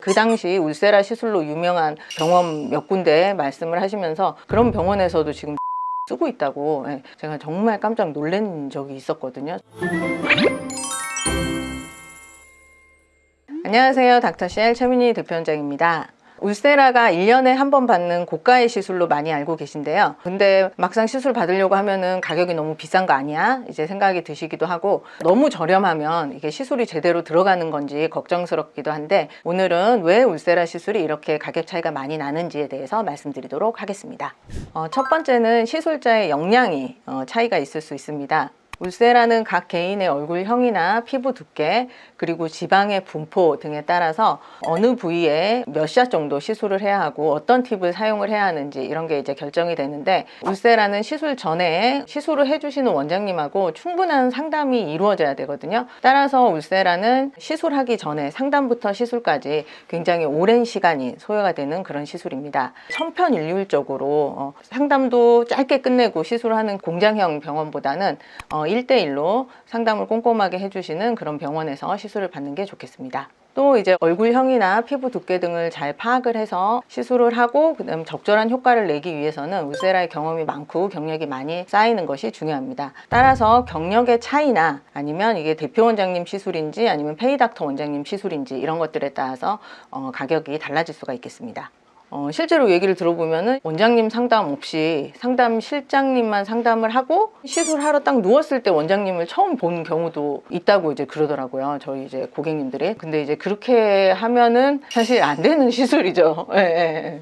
그 당시 울세라 시술로 유명한 병원 몇 군데 말씀을 하시면서 그런 병원에서도 지금 쓰고 있다고 제가 정말 깜짝 놀란 적이 있었거든요. 안녕하세요. 닥터쉘 최민희 대표원장입니다. 울세라가 1년에 한 번 받는 고가의 시술로 많이 알고 계신데요. 근데 막상 시술 받으려고 하면은 가격이 너무 비싼 거 아니야? 이제 생각이 드시기도 하고, 너무 저렴하면 이게 시술이 제대로 들어가는 건지 걱정스럽기도 한데, 오늘은 왜 울세라 시술이 이렇게 가격 차이가 많이 나는지에 대해서 말씀드리도록 하겠습니다. 첫 번째는 시술자의 역량이 차이가 있을 수 있습니다. 울세라는 각 개인의 얼굴형이나 피부 두께, 그리고 지방의 분포 등에 따라서 어느 부위에 몇 샷 정도 시술을 해야 하고 어떤 팁을 사용을 해야 하는지 이런 게 이제 결정이 되는데, 울세라는 시술 전에 시술을 해주시는 원장님하고 충분한 상담이 이루어져야 되거든요. 따라서 울세라는 시술하기 전에 상담부터 시술까지 굉장히 오랜 시간이 소요가 되는 그런 시술입니다. 천편일률적으로 상담도 짧게 끝내고 시술하는 공장형 병원보다는 1대1로 상담을 꼼꼼하게 해주시는 그런 병원에서 시술을 받는 게 좋겠습니다. 또 이제 얼굴형이나 피부 두께 등을 잘 파악을 해서 시술을 하고 그다음 적절한 효과를 내기 위해서는 울세라의 경험이 많고 경력이 많이 쌓이는 것이 중요합니다. 따라서 경력의 차이나 아니면 이게 대표 원장님 시술인지 아니면 페이닥터 원장님 시술인지 이런 것들에 따라서 가격이 달라질 수가 있겠습니다. 실제로 얘기를 들어보면은 원장님 상담 없이 상담 실장님만 상담을 하고 시술하러 딱 누웠을 때 원장님을 처음 본 경우도 있다고 이제 그러더라고요. 저희 이제 고객님들이. 근데 이제 그렇게 하면은 사실 안 되는 시술이죠. 예, 예.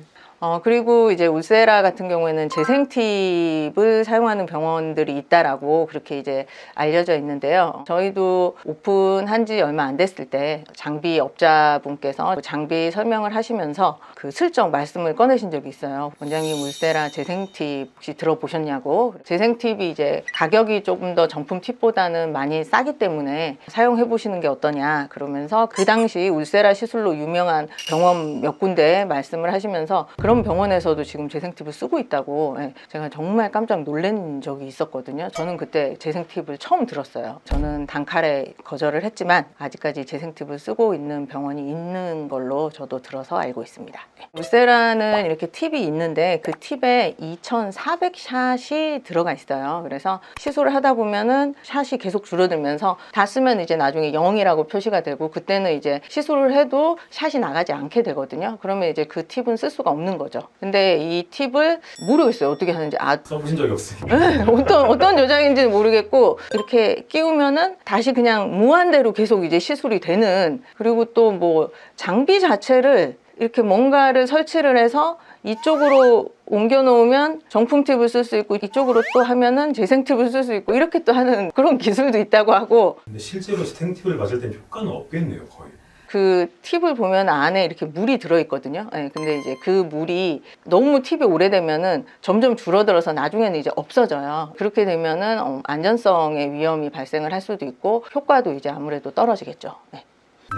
그리고 이제 울세라 같은 경우에는 재생 팁을 사용하는 병원들이 있다라고 그렇게 이제 알려져 있는데요. 저희도 오픈한 지 얼마 안 됐을 때 장비 업자분께서 장비 설명을 하시면서 그 슬쩍 말씀을 꺼내신 적이 있어요. 원장님, 울세라 재생 팁 혹시 들어보셨냐고. 재생 팁이 이제 가격이 조금 더 정품 팁보다는 많이 싸기 때문에 사용해 보시는 게 어떠냐 그러면서 그 당시 울세라 시술로 유명한 병원 몇 군데 말씀을 하시면서 그런 병원에서도 지금 재생 팁을 쓰고 있다고 제가 정말 깜짝 놀란 적이 있었거든요. 저는 그때 재생 팁을 처음 들었어요. 저는 단칼에 거절을 했지만 아직까지 재생 팁을 쓰고 있는 병원이 있는 걸로 저도 들어서 알고 있습니다. 울세라는 이렇게 팁이 있는데 그 팁에 2400샷이 들어가 있어요. 그래서 시술을 하다 보면은 샷이 계속 줄어들면서 다 쓰면 이제 나중에 0이라고 표시가 되고, 그때는 이제 시술을 해도 샷이 나가지 않게 되거든요. 그러면 이제 그 팁은 쓸 수가 없는 거죠. 근데 이 팁을 모르겠어요. 어떻게 하는지. 써보신 적이 없으니까. 네, 어떤 여장인지는 모르겠고, 이렇게 끼우면은 다시 그냥 무한대로 계속 이제 시술이 되는, 그리고 또 뭐 장비 자체를 이렇게 뭔가를 설치를 해서 이쪽으로 옮겨 놓으면 정품 팁을 쓸 수 있고, 이쪽으로 또 하면은 재생 팁을 쓸 수 있고, 이렇게 또 하는 그런 기술도 있다고 하고. 근데 실제로 재생 팁을 맞을 땐 효과는 없겠네요, 거의. 그 팁을 보면 안에 이렇게 물이 들어있거든요. 근데 이제 그 물이 너무 팁이 오래되면은 점점 줄어들어서 나중에는 이제 없어져요. 그렇게 되면은 안전성의 위험이 발생을 할 수도 있고, 효과도 이제 아무래도 떨어지겠죠.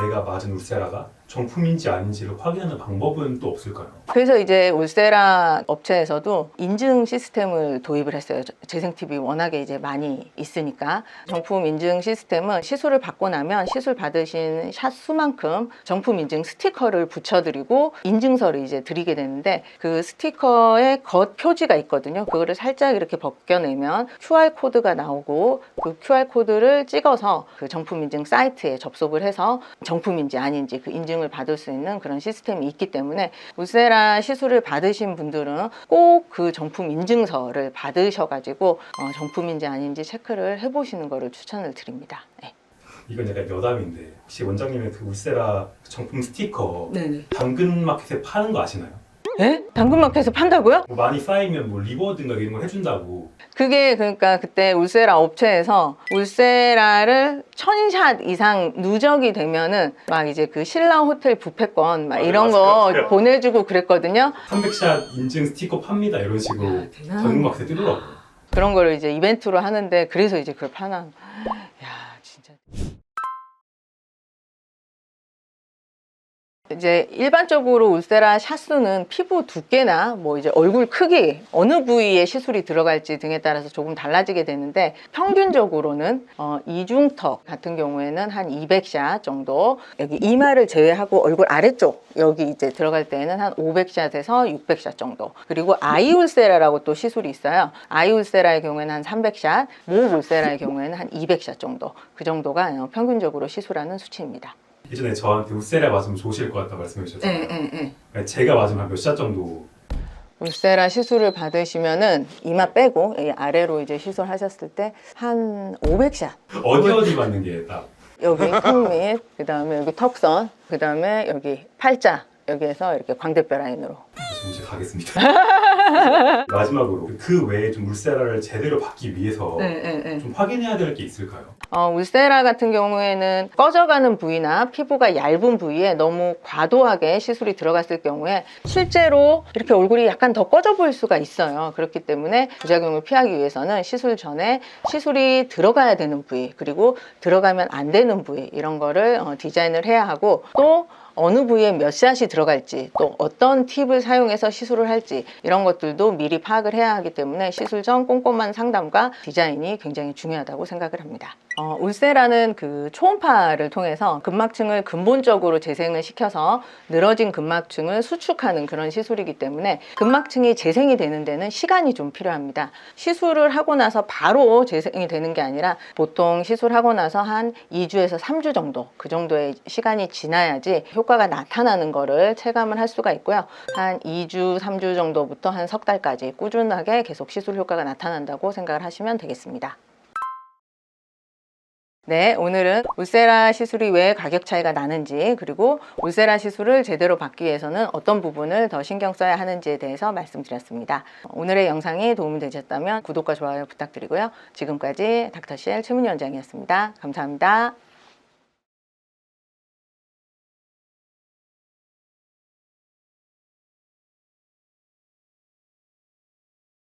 내가 맞은 울세라가 정품인지 아닌지를 확인하는 방법은 또 없을까요? 그래서 이제 울세라 업체에서도 인증 시스템을 도입을 했어요. 재생 팁이 워낙에 이제 많이 있으니까. 정품 인증 시스템은 시술을 받고 나면 시술 받으신 샷 수만큼 정품 인증 스티커를 붙여드리고 인증서를 이제 드리게 되는데, 그 스티커에 겉 표지가 있거든요. 그거를 살짝 이렇게 벗겨내면 QR 코드가 나오고, 그 QR 코드를 찍어서 그 정품 인증 사이트에 접속을 해서 정품인지 아닌지 그 인증을 받을 수 있는 그런 시스템이 있기 때문에, 울세라 시술을 받으신 분들은 꼭 그 정품 인증서를 받으셔가지고 정품인지 아닌지 체크를 해보시는 거를 추천을 드립니다. 이건 약간 여담인데, 혹시 원장님의 그 울세라 정품 스티커 네네. 당근마켓에 파는 거 아시나요? 네? 당근마켓에서 판다고요? 뭐 많이 쌓이면 뭐 리워드인가 이런 거 해준다고. 그게 그러니까 그때 울세라 업체에서 울세라를 1000샷 이상 누적이 되면은 막 이제 그 신라 호텔 뷔페권 막 이런 거 보내주고 그랬거든요. 300샷 인증 스티커 팝니다 이런 식으로 당근마켓에 뜨더라고요. 그런 거를 이제 이벤트로 하는데, 그래서 이제 그걸 파나. 야, 진짜. 이제 일반적으로 울세라 샷수는 피부 두께나 뭐 이제 얼굴 크기 어느 부위에 시술이 들어갈지 등에 따라서 조금 달라지게 되는데 평균적으로는 이중턱 같은 경우에는 한 200샷 정도, 여기 이마를 제외하고 얼굴 아래쪽 여기 이제 들어갈 때에는 한 500샷에서 600샷 정도, 그리고 아이 울세라라고 또 시술이 있어요. 아이 울세라의 경우에는 한 300샷, 목 울세라의 경우에는 한 200샷 정도, 그 정도가 평균적으로 시술하는 수치입니다. 예전에 저한테 울세라 맞으면 좋으실 것 같다 말씀해 주셨잖아요. 네. 그러니까 제가 맞으면 몇 샷 정도? 울세라 시술을 받으시면은 이마 빼고 이 아래로 이제 시술하셨을 때 한 500샷. 어디 맞는 게 딱? 여기 턱밑, 그 다음에 여기 턱선, 그 다음에 여기 팔자, 여기에서 이렇게 광대뼈 라인으로. 지금 이제 가겠습니다. 마지막으로 그 외에 좀 울세라를 제대로 받기 위해서 좀 확인해야 될 게 있을까요? 울세라 같은 경우에는 꺼져가는 부위나 피부가 얇은 부위에 너무 과도하게 시술이 들어갔을 경우에 실제로 이렇게 얼굴이 약간 더 꺼져 보일 수가 있어요. 그렇기 때문에 부작용을 피하기 위해서는 시술 전에 시술이 들어가야 되는 부위, 그리고 들어가면 안 되는 부위, 이런 거를 디자인을 해야 하고, 또 어느 부위에 몇 샷이 들어갈지, 또 어떤 팁을 사용해서 시술을 할지, 이런 것들도 미리 파악을 해야 하기 때문에 시술 전 꼼꼼한 상담과 디자인이 굉장히 중요하다고 생각을 합니다. 울세라는 그 초음파를 통해서 근막층을 근본적으로 재생을 시켜서 늘어진 근막층을 수축하는 그런 시술이기 때문에 근막층이 재생이 되는 데는 시간이 좀 필요합니다. 시술을 하고 나서 바로 재생이 되는 게 아니라 보통 시술하고 나서 한 2주에서 3주 정도, 그 정도의 시간이 지나야지 효과가 나타나는 거를 체감을 할 수가 있고요. 한 2주, 3주 정도부터 한 석 달까지 꾸준하게 계속 시술 효과가 나타난다고 생각을 하시면 되겠습니다. 네, 오늘은 울세라 시술이 왜 가격 차이가 나는지, 그리고 울세라 시술을 제대로 받기 위해서는 어떤 부분을 더 신경 써야 하는지에 대해서 말씀드렸습니다. 오늘의 영상이 도움이 되셨다면 구독과 좋아요 부탁드리고요. 지금까지 닥터CL 최민희 원장이었습니다. 감사합니다.